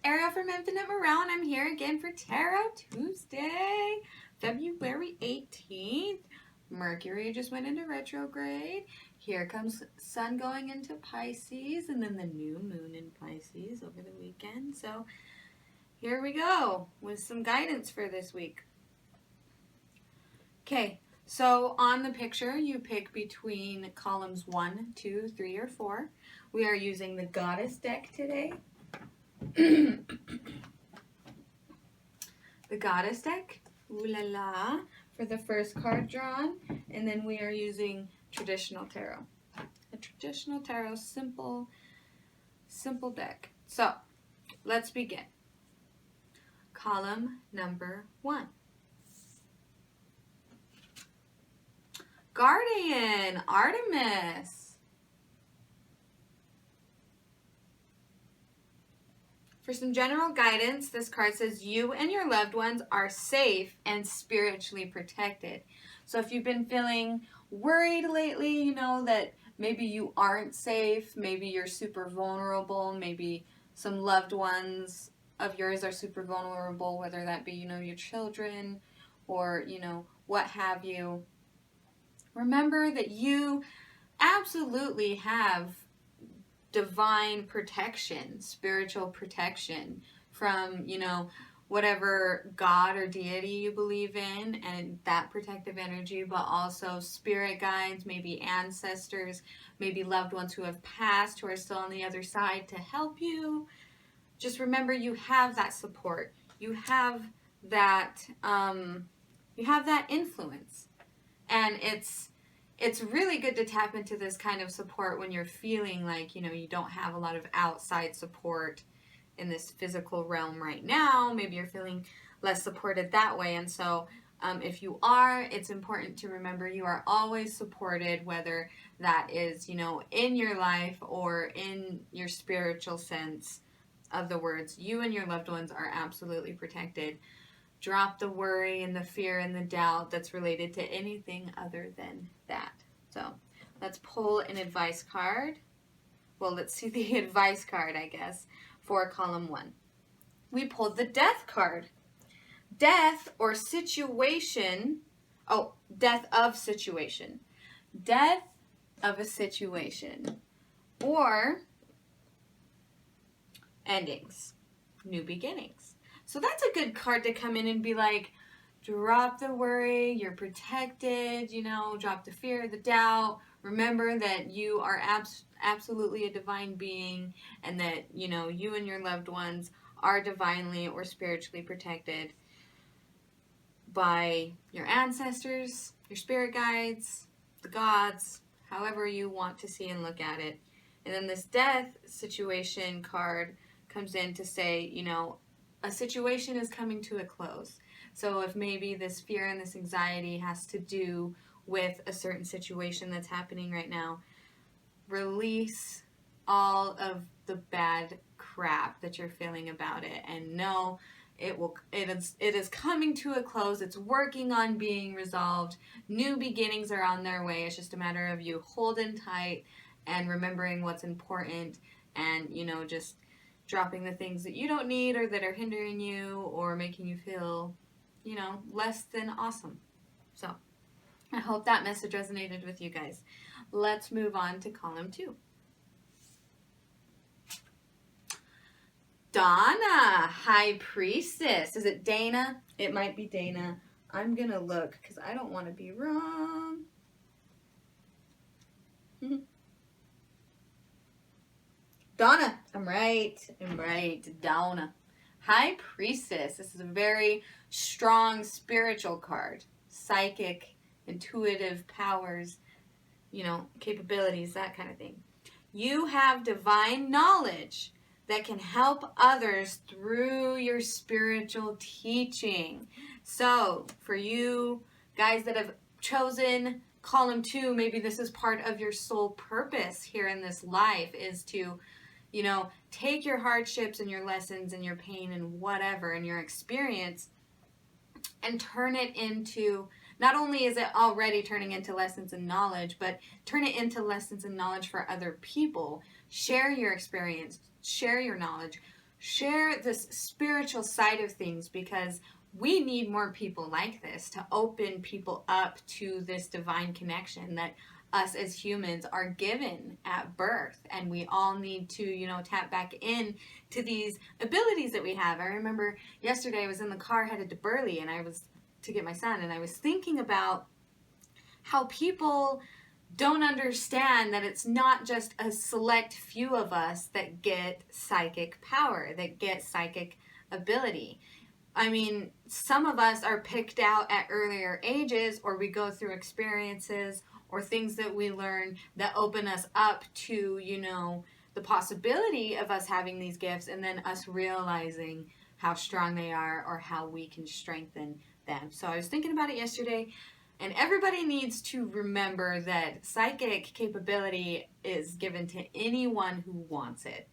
Ariel from Infinite Morale, and I'm here again for Tarot Tuesday, February 18th. Mercury just went into retrograde. Here comes Sun going into Pisces, and then the new moon in Pisces over the weekend. So here we go with some guidance for this week. Okay, so on the picture, you pick between columns 1, 2, 3, or 4. We are using the Goddess deck today. The Goddess deck, ooh la la, for the first card drawn, and then we are using traditional tarot. A traditional tarot, simple deck. So, let's begin. Column number 1. Guardian, Artemis. For some general guidance, this card says you and your loved ones are safe and spiritually protected. So if you've been feeling worried lately, you know that maybe you aren't safe, maybe you're super vulnerable, maybe some loved ones of yours are super vulnerable, whether that be, your children or, what have you. Remember that you absolutely have divine protection, spiritual protection from, whatever God or deity you believe in, and that protective energy, but also spirit guides, maybe ancestors, maybe loved ones who have passed, who are still on the other side to help you. Just remember you have that support. You have that influence. And it's really good to tap into this kind of support when you're feeling like, you don't have a lot of outside support in this physical realm right now. Maybe you're feeling less supported that way. And so if you are, it's important to remember you are always supported, whether that is, in your life or in your spiritual sense of the words. You and your loved ones are absolutely protected. Drop the worry and the fear and the doubt that's related to anything other than that. So let's pull an advice card. Well, let's see the advice card, I guess, for column 1. We pulled the Death card. Death or situation. Oh, death of situation. Death of a situation. Or endings. New beginnings. So that's a good card to come in and be like, drop the worry, you're protected, drop the fear, the doubt. Remember that you are absolutely a divine being, and that, you and your loved ones are divinely or spiritually protected by your ancestors, your spirit guides, the gods, however you want to see and look at it. And then this death situation card comes in to say, a situation is coming to a close. So if maybe this fear and this anxiety has to do with a certain situation that's happening right now, release all of the bad crap that you're feeling about it, and know it is coming to a close. It's working on being resolved. New beginnings are on their way. It's just a matter of you holding tight and remembering what's important, and just dropping the things that you don't need or that are hindering you or making you feel, less than awesome. So I hope that message resonated with you guys. Let's move on to column 2. Donna, High Priestess. Is it Dana? It might be Dana. I'm going to look because I don't want to be wrong. Donna. I'm right. Donna. High Priestess. This is a very strong spiritual card. Psychic, intuitive powers, capabilities, that kind of thing. You have divine knowledge that can help others through your spiritual teaching. So, for you guys that have chosen column 2, maybe this is part of your soul purpose here in this life, is to take your hardships and your lessons and your pain and whatever and your experience and turn it into, not only is it already turning into lessons and knowledge, but turn it into lessons and knowledge for other people. Share your experience, share your knowledge, share this spiritual side of things, because we need more people like this to open people up to this divine connection that us as humans are given at birth. And we all need to, tap back in to these abilities that we have. I remember yesterday I was in the car headed to Burley, and I was to get my son, and I was thinking about how people don't understand that it's not just a select few of us that get psychic power, that get psychic ability. I mean, some of us are picked out at earlier ages, or we go through experiences or things that we learn that open us up to, the possibility of us having these gifts, and then us realizing how strong they are or how we can strengthen them. So I was thinking about it yesterday, and everybody needs to remember that psychic capability is given to anyone who wants it.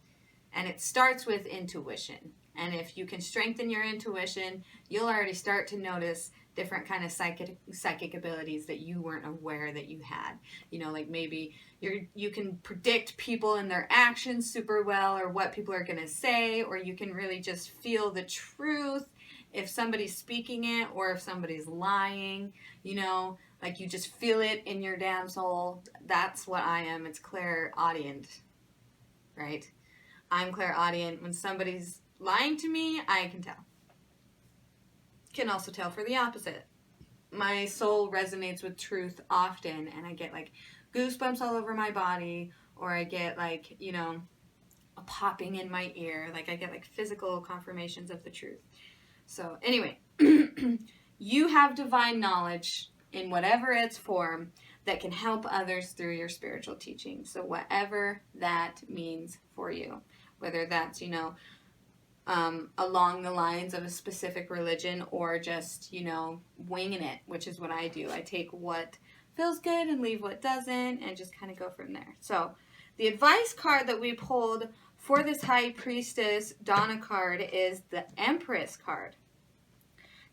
And it starts with intuition. And if you can strengthen your intuition, you'll already start to notice different kind of psychic abilities that you weren't aware that you had. Like maybe you can predict people and their actions super well, or what people are going to say, or you can really just feel the truth if somebody's speaking it or if somebody's lying, like you just feel it in your damn soul. That's what I am. It's clairaudient, right? I'm clairaudient. When somebody's lying to me, I can tell. Can also tell for the opposite. My soul resonates with truth often, and I get like goosebumps all over my body, or I get like, a popping in my ear. Like I get like physical confirmations of the truth. So anyway, you have divine knowledge in whatever its form that can help others through your spiritual teaching. So whatever that means for you, whether that's, along the lines of a specific religion, or just, winging it, which is what I do. I take what feels good and leave what doesn't, and just kind of go from there. So the advice card that we pulled for this High Priestess Donna card is the Empress card.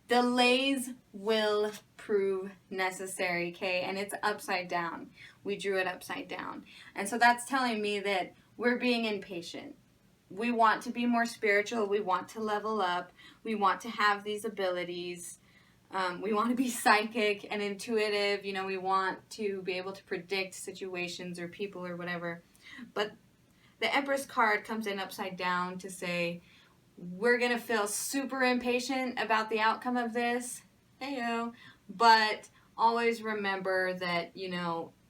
Delays will prove necessary, okay? And it's upside down. We drew it upside down. And so that's telling me that we're being impatient. We want to be more spiritual. We want to level up. We want to have these abilities. We want to be psychic and intuitive. We want to be able to predict situations or people or whatever. But the Empress card comes in upside down to say, we're going to feel super impatient about the outcome of this. Heyo. But always remember that,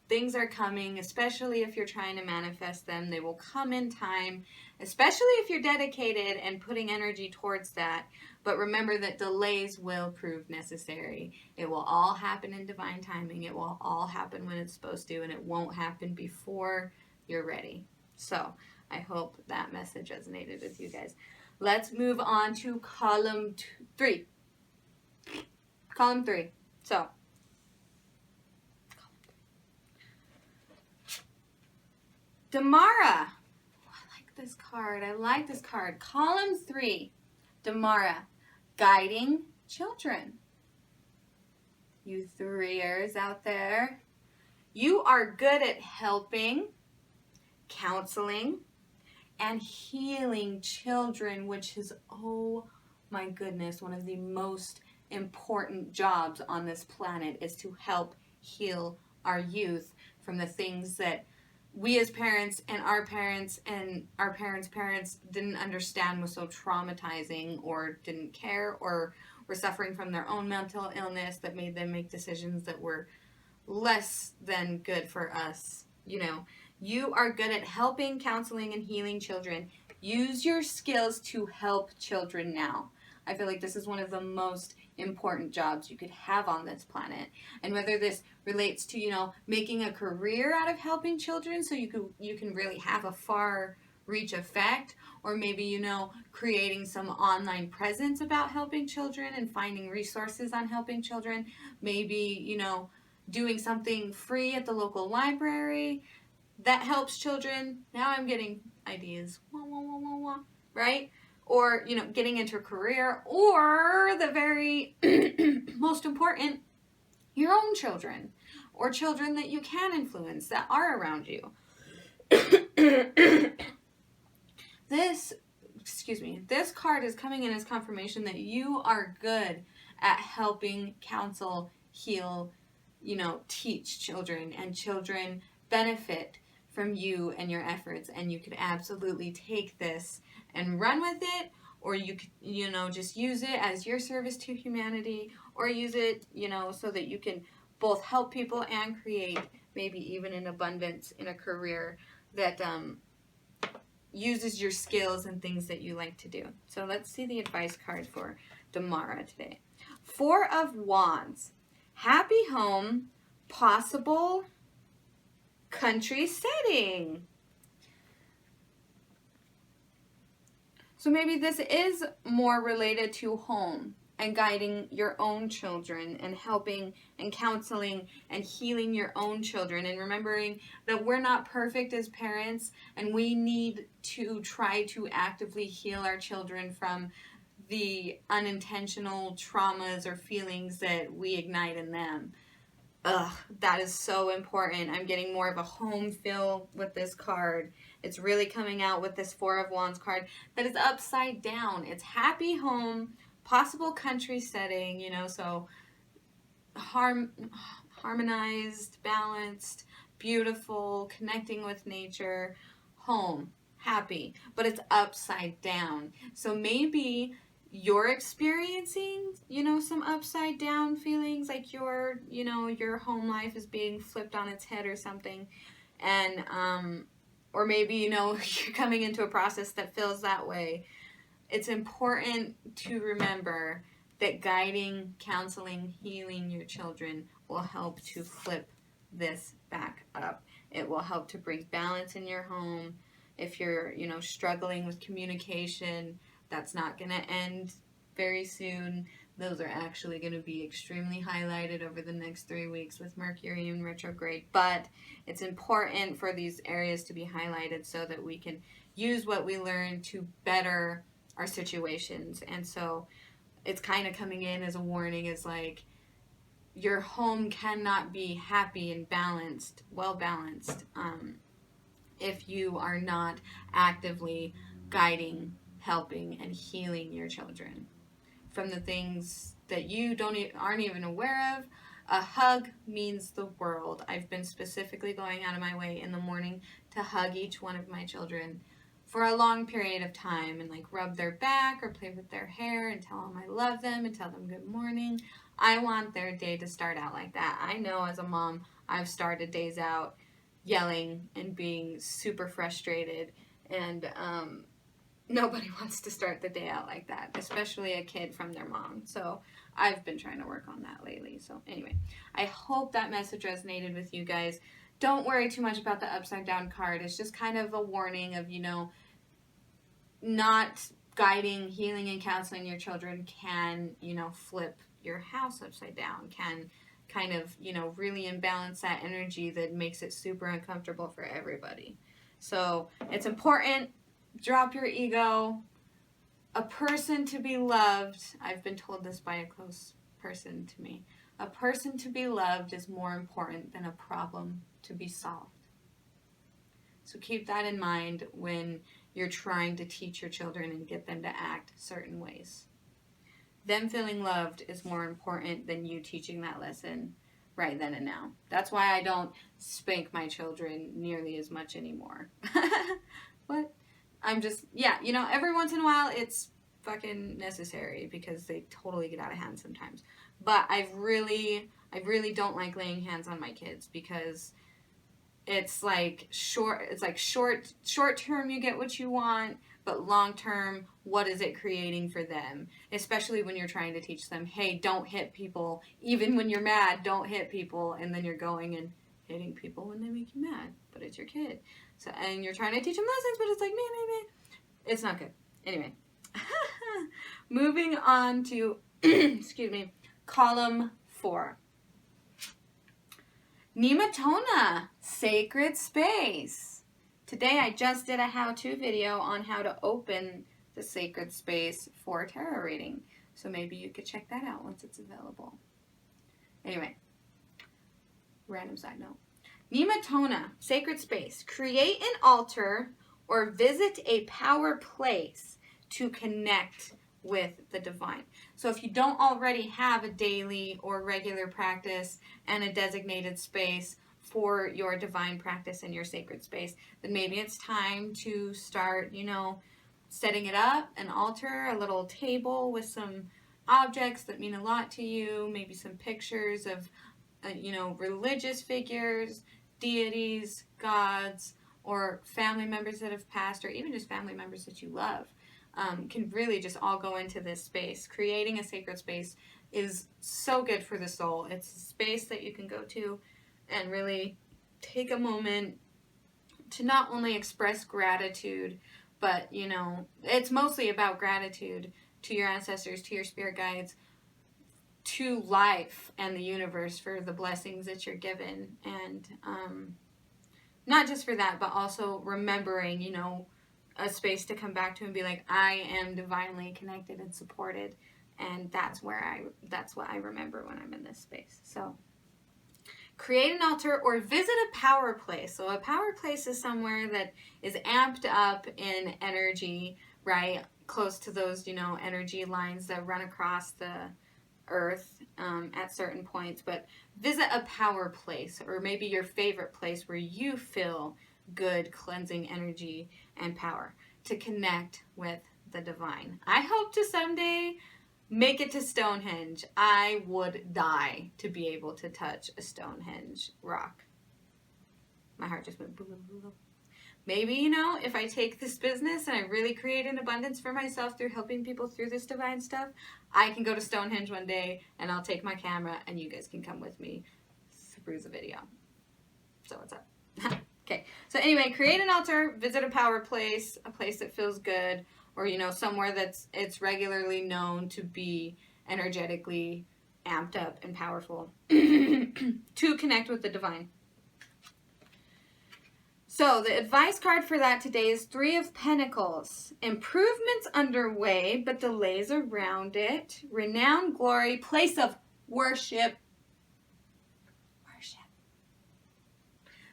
things are coming, especially if you're trying to manifest them. They will come in time, especially if you're dedicated and putting energy towards that. But remember that delays will prove necessary. It will all happen in divine timing. It will all happen when it's supposed to, and it won't happen before you're ready. So I hope that message resonated with you guys. Let's move on to column 3. Column 3. So, Damara. Oh, I like this card. Column 3. Damara. Guiding children. You 3ers out there. You are good at helping, counseling, and healing children, which is, oh my goodness, one of the most important jobs on this planet, is to help heal our youth from the things that we as parents and our parents parents didn't understand was so traumatizing, or didn't care, or were suffering from their own mental illness that made them make decisions that were less than good for us. You are good at helping, counseling, and healing children. Use your skills to help children now. I feel like this is one of the most important jobs you could have on this planet. And whether this relates to, making a career out of helping children so you can really have a far reach effect, or maybe, creating some online presence about helping children and finding resources on helping children, maybe, doing something free at the local library that helps children. Now I'm getting ideas, right? Or, getting into a career, or the very most important, your own children, or children that you can influence that are around you. This this card is coming in as confirmation that you are good at helping counsel, heal, teach children, and children benefit from you and your efforts, and you could absolutely take this and run with it, or you could, just use it as your service to humanity, or use it, so that you can both help people and create maybe even an abundance in a career that uses your skills and things that you like to do. So let's see the advice card for Damara today. 4 of Wands. Happy home, possible country setting. So maybe this is more related to home and guiding your own children and helping and counseling and healing your own children, and remembering that we're not perfect as parents and we need to try to actively heal our children from the unintentional traumas or feelings that we ignite in them. That is so important. I'm getting more of a home feel with this card. It's really coming out with this 4 of Wands card that is upside down. It's happy home, possible country setting, so harmonized, balanced, beautiful, connecting with nature, home, happy, but it's upside down. So maybe you're experiencing, some upside down feelings, like your home life is being flipped on its head or something. And, or maybe, you're coming into a process that feels that way. It's important to remember that guiding, counseling, healing your children will help to flip this back up. It will help to bring balance in your home. If you're, struggling with communication, that's not going to end very soon. Those are actually going to be extremely highlighted over the next 3 weeks with Mercury in retrograde. But it's important for these areas to be highlighted so that we can use what we learn to better our situations. And so it's kind of coming in as a warning, is like, your home cannot be happy and balanced, well balanced, if you are not actively guiding, helping, and healing your children from the things that you aren't even aware of. A hug means the world. I've been specifically going out of my way in the morning to hug each one of my children for a long period of time, and rub their back or play with their hair and tell them I love them and tell them good morning. I want their day to start out like that. I know as a mom, I've started days out yelling and being super frustrated, and nobody wants to start the day out like that, especially a kid from their mom. So I've been trying to work on that lately. So anyway, I hope that message resonated with you guys. Don't worry too much about the upside down card. It's just kind of a warning of, not guiding, healing, and counseling your children can, flip your house upside down, can kind of, really imbalance that energy that makes it super uncomfortable for everybody. So it's important. Drop your ego. A person to be loved, I've been told this by a close person to me, a person to be loved is more important than a problem to be solved. So keep that in mind when you're trying to teach your children and get them to act certain ways. Them feeling loved is more important than you teaching that lesson right then and now. That's why I don't spank my children nearly as much anymore. What? I'm just, every once in a while it's fucking necessary because they totally get out of hand sometimes. But I really don't like laying hands on my kids, because it's short term you get what you want, but long term, what is it creating for them? Especially when you're trying to teach them, hey, don't hit people. Even when you're mad, don't hit people. And then you're going and hitting people when they make you mad. But it's your kid. So, and you're trying to teach them lessons, but it's like, me. It's not good. Anyway. Moving on to, column 4. Nematona, sacred space. Today I just did a how-to video on how to open the sacred space for a tarot reading. So maybe you could check that out once it's available. Anyway, random side note. Nematona, sacred space. Create an altar or visit a power place to connect with the divine. So if you don't already have a daily or regular practice and a designated space for your divine practice in your sacred space, then maybe it's time to start, setting it up, an altar, a little table with some objects that mean a lot to you, maybe some pictures of, religious figures, deities, gods, or family members that have passed, or even just family members that you love. Can really just all go into this space. Creating a sacred space is so good for the soul. It's a space that you can go to and really take a moment to not only express gratitude, but, it's mostly about gratitude to your ancestors, to your spirit guides, to life and the universe for the blessings that you're given. And not just for that, but also remembering, a space to come back to and be like, I am divinely connected and supported. And that's what I remember when I'm in this space. So create an altar or visit a power place. So a power place is somewhere that is amped up in energy, right? Close to those, energy lines that run across the earth at certain points. But visit a power place, or maybe your favorite place where you feel good, cleansing energy and power to connect with the divine. I hope to someday make it to Stonehenge. I would die to be able to touch a Stonehenge rock. My heart just went boo, boo, boo, boo. Maybe, if I take this business and I really create an abundance for myself through helping people through this divine stuff, I can go to Stonehenge one day and I'll take my camera and you guys can come with me through the video. So what's up? Okay, so anyway, create an altar, visit a power place, a place that feels good, or, somewhere it's regularly known to be energetically amped up and powerful to connect with the divine. So the advice card for that today is 3 of Pentacles. Improvements underway, but delays around it. Renown, glory, place of worship.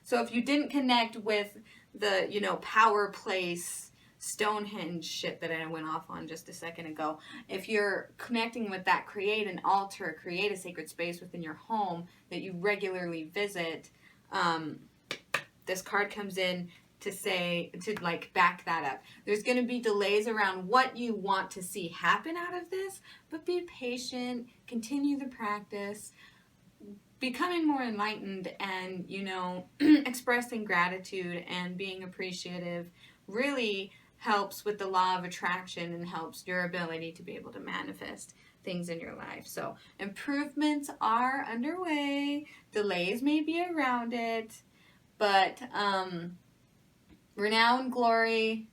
So if you didn't connect with the, power place, Stonehenge shit that I went off on just a second ago, if you're connecting with that, create an altar, create a sacred space within your home that you regularly visit. This card comes in to back that up. There's going to be delays around what you want to see happen out of this, but be patient, continue the practice. Becoming more enlightened and, expressing gratitude and being appreciative really helps with the law of attraction and helps your ability to be able to manifest things in your life. So improvements are underway. Delays may be around it, but renown, glory,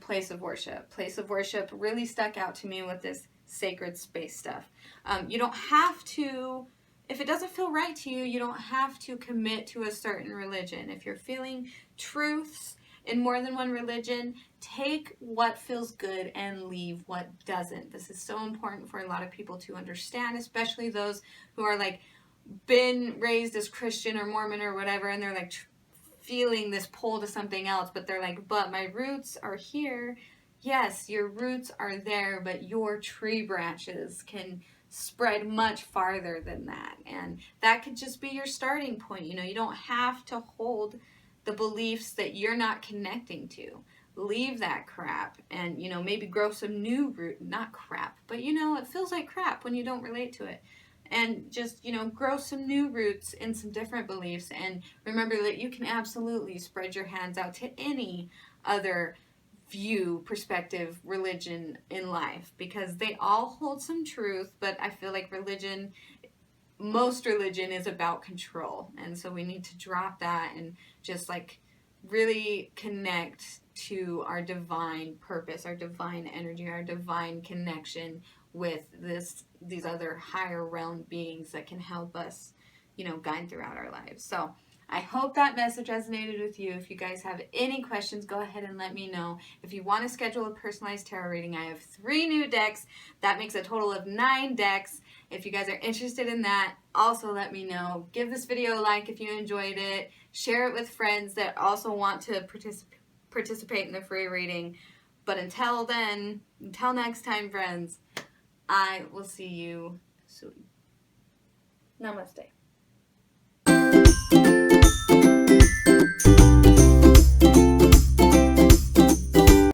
place of worship. Place of worship really stuck out to me with this sacred space stuff. You don't have to... If it doesn't feel right to you, you don't have to commit to a certain religion. If you're feeling truths in more than one religion, take what feels good and leave what doesn't. This is so important for a lot of people to understand, especially those who are been raised as Christian or Mormon or whatever, and they're feeling this pull to something else, but they're but my roots are here. Yes, your roots are there, but your tree branches can spread much farther than that, and that could just be your starting point. You don't have to hold the beliefs that you're not connecting to. Leave that crap and maybe grow some new root, not crap, but it feels like crap when you don't relate to it, and just grow some new roots in some different beliefs, and remember that you can absolutely spread your hands out to any other view, perspective, religion in life, because they all hold some truth. But I feel like most religion is about control, and so we need to drop that and just really connect to our divine purpose, our divine energy, our divine connection with these other higher realm beings that can help us guide throughout our lives. So I hope that message resonated with you. If you guys have any questions, go ahead and let me know. If you want to schedule a personalized tarot reading, I have 3 new decks. That makes a total of 9 decks. If you guys are interested in that, also let me know. Give this video a like if you enjoyed it. Share it with friends that also want to participate in the free reading. But until then, until next time, friends, I will see you soon. Namaste.